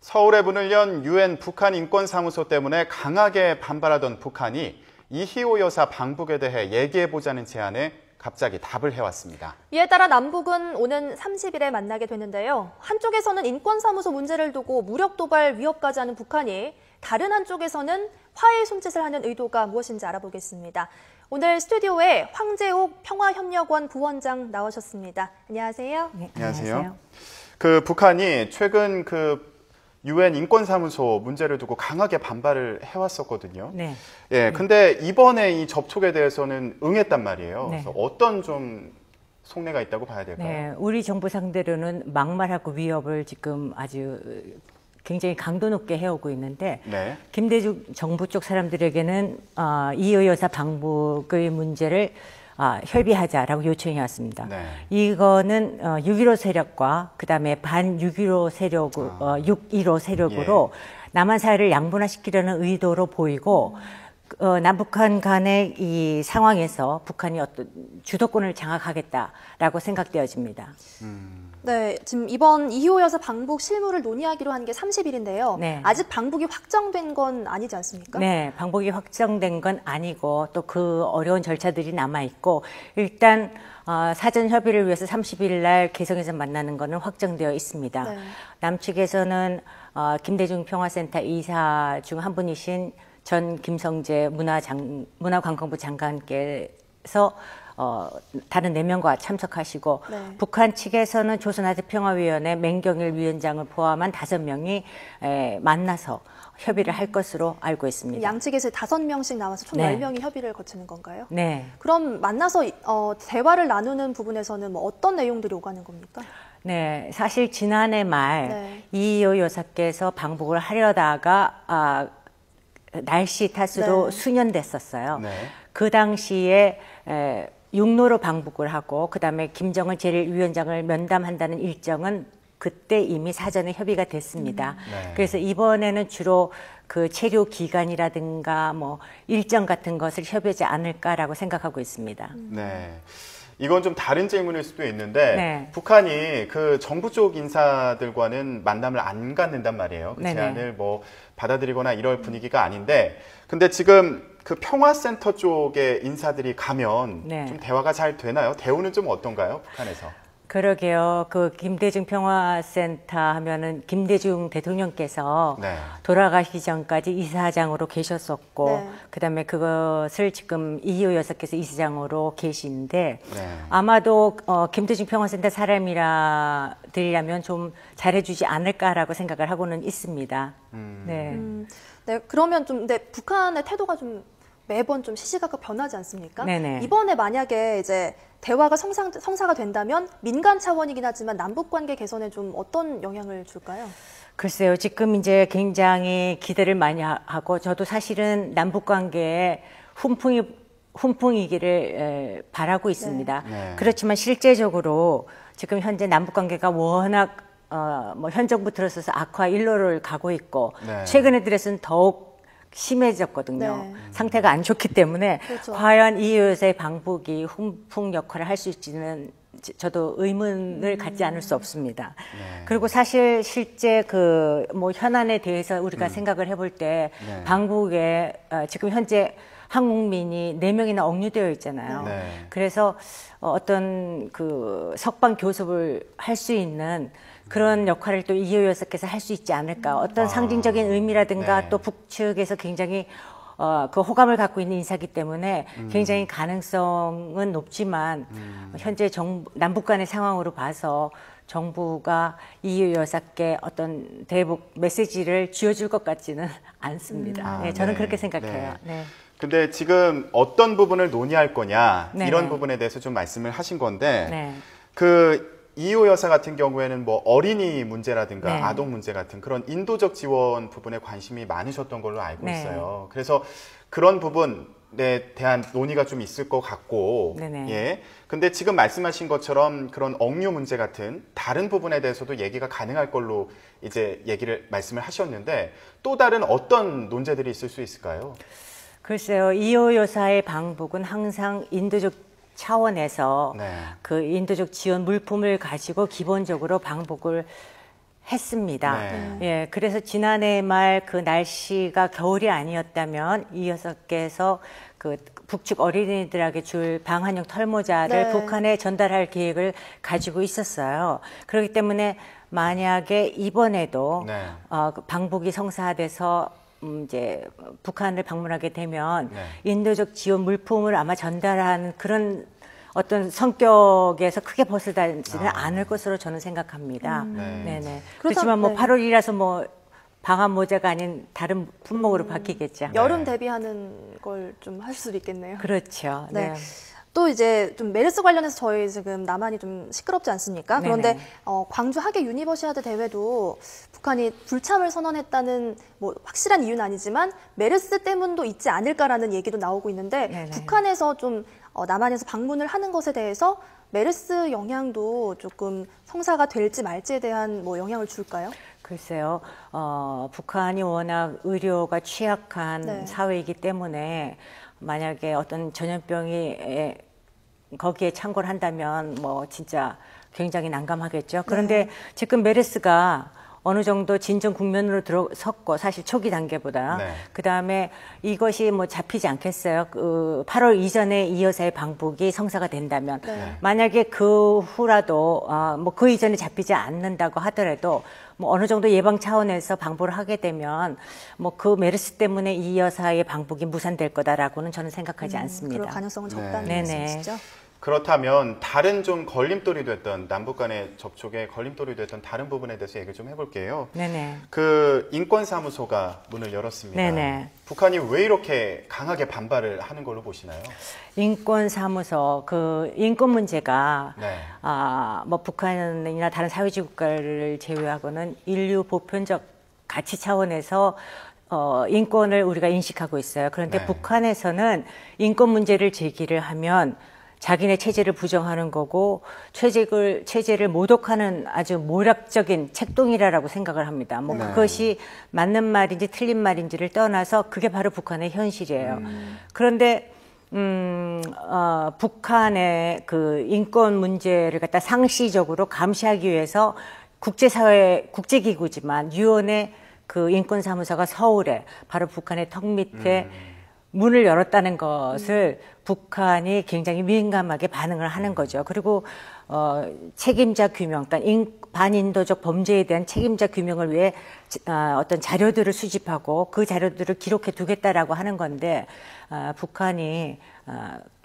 서울에 문을 연 유엔 북한 인권사무소 때문에 강하게 반발하던 북한이 이희호 여사 방북에 대해 얘기해보자는 제안에 갑자기 답을 해왔습니다. 이에 따라 남북은 오는 30일에 만나게 됐는데요. 한쪽에서는 인권사무소 문제를 두고 무력 도발 위협까지 하는 북한이, 다른 한쪽에서는 화해 손짓을 하는 의도가 무엇인지 알아보겠습니다. 오늘 스튜디오에 황재옥 평화협력원 부원장 나오셨습니다. 안녕하세요. 네, 안녕하세요. 북한이 최근 유엔 인권사무소 문제를 두고 강하게 반발을 해왔었거든요. 네. 예, 근데 이번에 이 접촉에 대해서는 응했단 말이에요. 네. 그래서 어떤 좀 속내가 있다고 봐야 될까요? 네, 우리 정부 상대로는 막말하고 위협을 지금 아주 굉장히 강도 높게 해오고 있는데, 네. 김대중 정부 쪽 사람들에게는 이희호 여사 방북의 문제를 협의하자라고 요청이 왔습니다. 네. 이거는 6.15 세력과 그다음에 반 6.15 세력, 6.15 세력으로 남한 사회를 양분화시키려는 의도로 보이고, 남북한 간의 이 상황에서 북한이 어떤 주도권을 장악하겠다라고 생각되어집니다. 네, 지금 이번 이희호 여사 방북 실무를 논의하기로 한 게 30일인데요. 네. 아직 방북이 확정된 건 아니지 않습니까? 네, 방북이 확정된 건 아니고 또 그 어려운 절차들이 남아있고, 일단 사전 협의를 위해서 30일 날 개성에서 만나는 거는 확정되어 있습니다. 네. 남측에서는 김대중 평화센터 이사 중 한 분이신 전 김성재 문화관광부 장관께서 다른 4명과 참석하시고, 네. 북한 측에서는 조선아시아평화위원회 맹경일 위원장을 포함한 5명이 만나서 협의를 할 것으로 알고 있습니다. 양측에서 5명씩 나와서 총 네. 10명이 협의를 거치는 건가요? 네. 그럼 만나서 대화를 나누는 부분에서는 뭐 어떤 내용들이 오가는 겁니까? 네, 사실 지난해 말 네. 이희호 여사께서 방북을 하려다가 날씨 탓으로 네. 수년됐었어요. 네. 그 당시에 육로로 방북을 하고, 그다음에 김정은 제1위원장을 면담한다는 일정은 그때 이미 사전에 협의가 됐습니다. 네. 그래서 이번에는 주로 그 체류 기간이라든가 뭐 일정 같은 것을 협의하지 않을까라고 생각하고 있습니다. 네. 이건 좀 다른 질문일 수도 있는데, 네. 북한이 그 정부 쪽 인사들과는 만남을 안 갖는단 말이에요. 그 네네. 제안을 뭐 받아들이거나 이럴 분위기가 아닌데, 근데 지금 그 평화센터 쪽에 인사들이 가면 네. 좀 대화가 잘 되나요? 대우는 좀 어떤가요? 북한에서? 그러게요. 그 김대중 평화센터 하면은 김대중 대통령께서 네. 돌아가시기 전까지 이사장으로 계셨었고, 네. 그다음에 그것을 지금 이희호 여사께서 이사장으로 계신데, 네. 아마도 김대중 평화센터 사람들이라면 좀 잘해주지 않을까라고 생각을 하고는 있습니다. 네. 네, 그러면 좀 근데 북한의 태도가 좀 매번 좀 시시각각 변하지 않습니까? 네네. 이번에 만약에 이제 대화가 성사가 된다면 민간 차원이긴 하지만 남북 관계 개선에 좀 어떤 영향을 줄까요? 글쎄요, 지금 이제 굉장히 기대를 많이 하고, 저도 사실은 남북 관계에 훈풍이기를 바라고 있습니다. 네. 그렇지만 실제적으로 지금 현재 남북 관계가 워낙 현 정부 들어서서 악화 일로를 가고 있고, 네. 최근에 들어서는 더욱 심해졌거든요. 네. 상태가 안 좋기 때문에 그렇죠. 과연 이희호 여사의 방북이 훈풍 역할을 할 수 있지는 저도 의문을 갖지 않을 수 없습니다. 네. 그리고 사실 실제 현안에 대해서 우리가 생각을 해볼 때 네. 방북에 지금 현재 한국민이 4명이나 억류되어 있잖아요. 네. 그래서 어떤 석방 교섭을 할 수 있는 그런 역할을 또 이희호 여사께서 할 수 있지 않을까. 어떤 상징적인 의미라든가 네. 또 북측에서 굉장히 그 호감을 갖고 있는 인사기 때문에 굉장히 가능성은 높지만, 현재 남북 간의 상황으로 봐서 정부가 이희호 여사께 어떤 대북 메시지를 쥐어줄 것 같지는 않습니다. 네, 저는 네. 그렇게 생각해요. 네. 네. 근데 지금 어떤 부분을 논의할 거냐, 네네. 이런 부분에 대해서 좀 말씀을 하신 건데, 네. 이희호 여사 같은 경우에는 뭐 어린이 문제라든가 네. 아동 문제 같은 그런 인도적 지원 부분에 관심이 많으셨던 걸로 알고 네. 있어요. 그래서 그런 부분에 대한 논의가 좀 있을 것 같고, 네네. 예. 근데 지금 말씀하신 것처럼 그런 억류 문제 같은 다른 부분에 대해서도 얘기가 가능할 걸로 이제 말씀을 하셨는데, 또 다른 어떤 논제들이 있을 수 있을까요? 글쎄요, 이희호 여사의 방북은 항상 인도적 차원에서 네. 그 인도적 지원 물품을 가지고 기본적으로 방북을 했습니다. 네. 예, 그래서 지난해 말 그 날씨가 겨울이 아니었다면 이 녀석께서 그 북측 어린이들에게 줄 방한용 털모자를 네. 북한에 전달할 계획을 가지고 있었어요. 그렇기 때문에 만약에 이번에도 네. 그 방북이 성사돼서 이제 북한을 방문하게 되면 네. 인도적 지원 물품을 아마 전달하는 그런 어떤 성격에서 크게 벗어나지는 않을 것으로 저는 생각합니다. 네. 네네. 그렇다면, 그렇지만 뭐 네. 8월이라서 뭐 방한 모자가 아닌 다른 품목으로 바뀌겠죠. 여름 대비하는 걸 좀 할 수도 있겠네요. 그렇죠. 네. 네. 또 이제 좀 메르스 관련해서 저희 지금 남한이 좀 시끄럽지 않습니까? 네네. 그런데 광주 하계 유니버시아드 대회도 북한이 불참을 선언했다는 뭐 확실한 이유는 아니지만 메르스 때문도 있지 않을까라는 얘기도 나오고 있는데 네네. 북한에서 좀 남한에서 방문을 하는 것에 대해서 메르스 영향도 조금 성사가 될지 말지에 대한 뭐 영향을 줄까요? 글쎄요, 북한이 워낙 의료가 취약한 네. 사회이기 때문에 만약에 어떤 전염병이 거기에 참고를 한다면 뭐 진짜 굉장히 난감하겠죠. 그런데 지금 메르스가 어느 정도 진정 국면으로 들어섰고 사실 초기 단계보다 네. 그다음에 이것이 뭐 잡히지 않겠어요. 그 8월 이전에 이 여사의 방북이 성사가 된다면 네. 만약에 그 후라도 뭐 그 이전에 잡히지 않는다고 하더라도 뭐 어느 정도 예방 차원에서 방북을 하게 되면 뭐 그 메르스 때문에 이 여사의 방북이 무산될 거다라고는 저는 생각하지 않습니다. 그럴 가능성은 적다는 네. 말씀이시죠? 그렇다면 다른 좀 걸림돌이 됐던 남북 간의 접촉에 걸림돌이 됐던 다른 부분에 대해서 얘기 좀 해볼게요. 네네. 그 인권사무소가 문을 열었습니다. 네네. 북한이 왜 이렇게 강하게 반발을 하는 걸로 보시나요? 인권사무소 그 인권 문제가 네. 뭐 북한이나 다른 사회주의 국가를 제외하고는 인류 보편적 가치 차원에서 인권을 우리가 인식하고 있어요. 그런데 네. 북한에서는 인권 문제를 제기를 하면 자기네 체제를 부정하는 거고 체제를 모독하는 아주 모략적인 책동이라고 생각을 합니다. 뭐 네. 그것이 맞는 말인지 틀린 말인지를 떠나서 그게 바로 북한의 현실이에요. 그런데 북한의 그 인권 문제를 갖다 상시적으로 감시하기 위해서 국제기구지만 유엔의 그 인권사무소가 서울에 바로 북한의 턱 밑에 문을 열었다는 것을 북한이 굉장히 민감하게 반응을 하는 거죠. 그리고 책임자 규명, 그러니까 반인도적 범죄에 대한 책임자 규명을 위해 어떤 자료들을 수집하고 그 자료들을 기록해 두겠다라고 하는 건데 북한이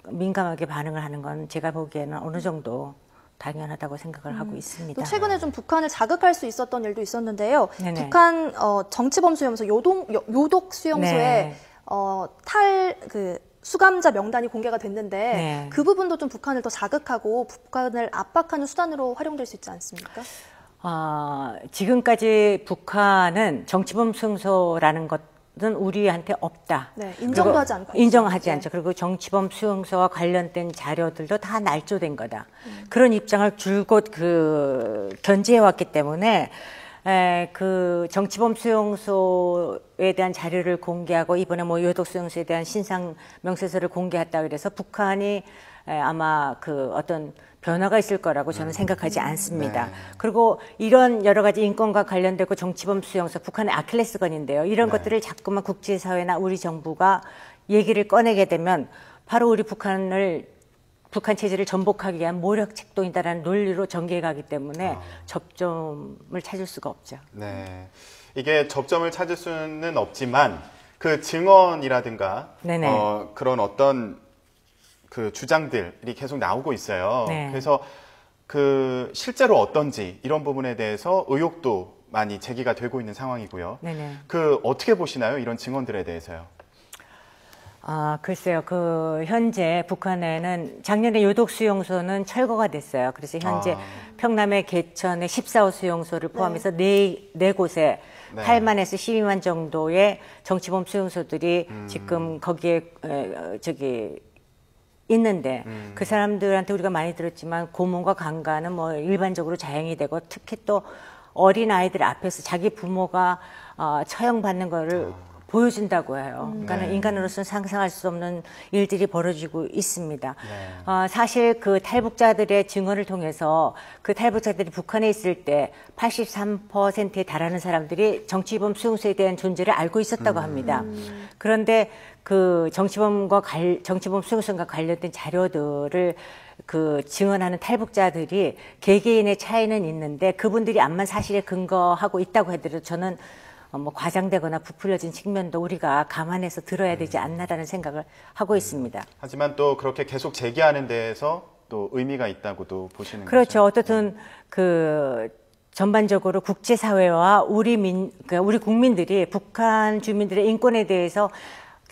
민감하게 반응을 하는 건 제가 보기에는 어느 정도 당연하다고 생각을 하고 있습니다. 또 최근에 좀 북한을 자극할 수 있었던 일도 있었는데요. 네네. 북한 정치범 수용소 요독 수용소에 네. 수감자 명단이 공개가 됐는데 네. 그 부분도 좀 북한을 더 자극하고 북한을 압박하는 수단으로 활용될 수 있지 않습니까? 지금까지 북한은 정치범 수용소라는 것은 우리한테 없다. 네, 인정도 하지 않고 인정하지 네. 않죠. 그리고 정치범 수용소와 관련된 자료들도 다 날조된 거다. 그런 입장을 줄곧 견지해왔기 때문에 그 정치범 수용소에 대한 자료를 공개하고 이번에 뭐 요독 수용소에 대한 신상 명세서를 공개했다 그래서 북한이 아마 그 어떤 변화가 있을 거라고 저는 생각하지 않습니다. 네. 그리고 이런 여러 가지 인권과 관련되고 정치범 수용소, 북한의 아킬레스건인데요. 이런 네. 것들을 자꾸만 국제사회나 우리 정부가 얘기를 꺼내게 되면 바로 우리 북한 체제를 전복하기 위한 모략 책동이다라는 논리로 전개해 가기 때문에 접점을 찾을 수가 없죠. 네. 이게 접점을 찾을 수는 없지만 그 증언이라든가 네네. 그런 어떤 그 주장들이 계속 나오고 있어요. 네. 그래서 그 실제로 어떤지 이런 부분에 대해서 의혹도 많이 제기가 되고 있는 상황이고요. 네네. 그 어떻게 보시나요? 이런 증언들에 대해서요. 글쎄요. 현재 북한에는 작년에 요독 수용소는 철거가 됐어요. 그래서 현제 평남의 개천의 14호 수용소를 포함해서 네 곳에 네. 8만에서 12만 정도의 정치범 수용소들이 지금 거기에 있는데 그 사람들한테 우리가 많이 들었지만 고문과 강간은 뭐 일반적으로 자행이 되고 특히 또 어린 아이들 앞에서 자기 부모가 처형받는 거를 보여준다고 해요. 그러니까 네. 인간으로서는 상상할 수 없는 일들이 벌어지고 있습니다. 네. 사실 그 탈북자들의 증언을 통해서 그 탈북자들이 북한에 있을 때 83%에 달하는 사람들이 정치범 수용소에 대한 존재를 알고 있었다고 합니다. 그런데 그 정치범 수용소과 관련된 자료들을 그 증언하는 탈북자들이 개개인의 차이는 있는데 그분들이 암만 사실에 근거하고 있다고 하더라도 저는 뭐 과장되거나 부풀려진 측면도 우리가 감안해서 들어야 되지 않나라는 생각을 하고 있습니다. 하지만 또 그렇게 계속 제기하는 데에서 또 의미가 있다고도 보시는 거죠? 그렇죠. 어떻든 그 전반적으로 국제사회와 그러니까 우리 국민들이 북한 주민들의 인권에 대해서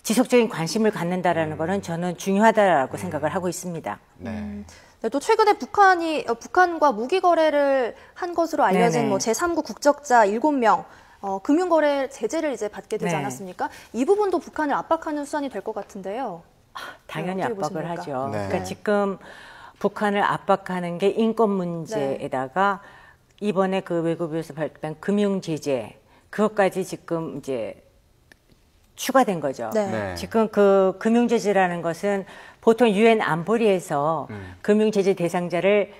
지속적인 관심을 갖는다라는 거는 저는 중요하다라고 생각을 하고 있습니다. 네. 네, 또 최근에 북한과 무기 거래를 한 것으로 알려진 네네. 뭐 제3국 국적자 7명 금융거래 제재를 이제 받게 되지 네. 않았습니까? 이 부분도 북한을 압박하는 수단이 될 것 같은데요. 당연히 어떻게 압박을 보십니까? 하죠. 네. 그러니까 지금 북한을 압박하는 게 인권 문제에다가 이번에 그 외교부에서 발표한 금융 제재 그것까지 지금 이제 추가된 거죠. 네. 네. 지금 그 금융 제재라는 것은 보통 유엔 안보리에서 금융 제재 대상자를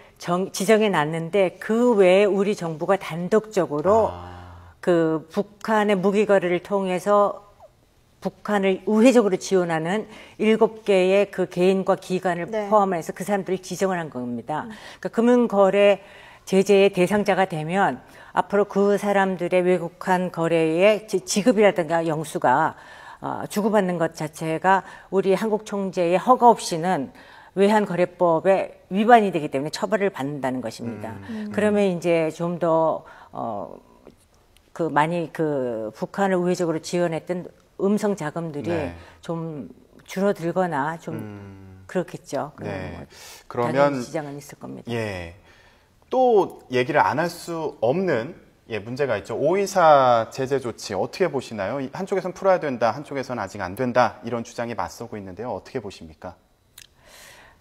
지정해 놨는데 그 외에 우리 정부가 단독적으로 그 북한의 무기 거래를 통해서 북한을 우회적으로 지원하는 7개의 그 개인과 기관을 네. 포함해서 그 사람들을 지정을 한 겁니다. 그러니까 금융거래 제재의 대상자가 되면 앞으로 그 사람들의 외국한 거래의 지급이라든가 영수가 주고받는 것 자체가 우리 한국 총재의 허가 없이는 외환거래법에 위반이 되기 때문에 처벌을 받는다는 것입니다. 그러면 이제 좀 더 많이 그 북한을 우회적으로 지원했던 음성 자금들이 네. 좀 줄어들거나 좀 그렇겠죠. 네. 그러면 그러면 지장은 있을 겁니다. 예. 또 얘기를 안 할 수 없는 문제가 있죠. 5.24 제재 조치 어떻게 보시나요? 한쪽에선 풀어야 된다, 한쪽에서는 아직 안 된다 이런 주장이 맞서고 있는데요. 어떻게 보십니까?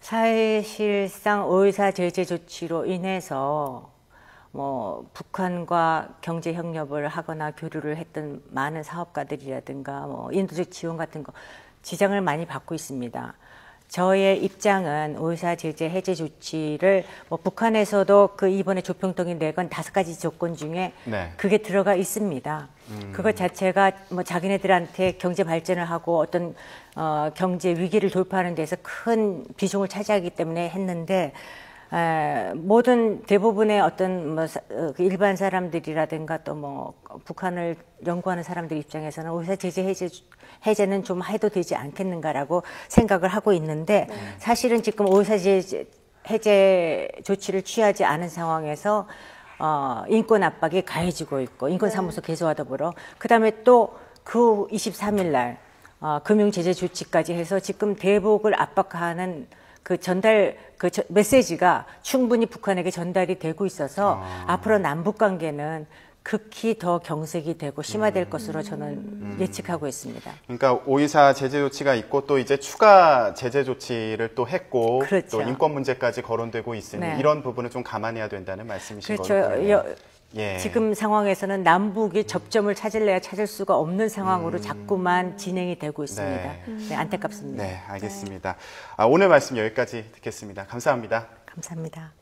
사실상 5.24 제재 조치로 인해서 뭐 북한과 경제 협력을 하거나 교류를 했던 많은 사업가들이라든가 뭐 인도적 지원 같은 거 지장을 많이 받고 있습니다. 저의 입장은 5.24 제재 해제 조치를 뭐 북한에서도 그 이번에 조평통이 내건 5가지 조건 중에 네. 그게 들어가 있습니다. 그것 자체가 뭐 자기네들한테 경제 발전을 하고 어떤 경제 위기를 돌파하는 데서 큰 비중을 차지하기 때문에 했는데 모든 대부분의 어떤 뭐 일반 사람들이라든가 또 뭐 북한을 연구하는 사람들 입장에서는 5.24 제재 해제는 좀 해도 되지 않겠는가라고 생각을 하고 있는데 사실은 지금 5.24 제재 해제 조치를 취하지 않은 상황에서 인권 압박이 가해지고 있고 인권사무소 개소와 더불어 그다음에 또 그 23일 날 금융 제재 조치까지 해서 지금 대북을 압박하는 그 메시지가 충분히 북한에게 전달이 되고 있어서 앞으로 남북 관계는 극히 더 경색이 되고 심화될 것으로 저는 예측하고 있습니다. 그러니까 5.24 제재 조치가 있고 또 이제 추가 제재 조치를 또 했고 그렇죠. 또 인권 문제까지 거론되고 있으니 네. 이런 부분을 좀 감안해야 된다는 말씀이신 그렇죠. 거군요. 예. 지금 상황에서는 남북이 접점을 찾을래야 찾을 수가 없는 상황으로 자꾸만 진행이 되고 있습니다. 네. 네, 안타깝습니다. 네, 알겠습니다. 오늘 말씀 여기까지 듣겠습니다. 감사합니다. 감사합니다.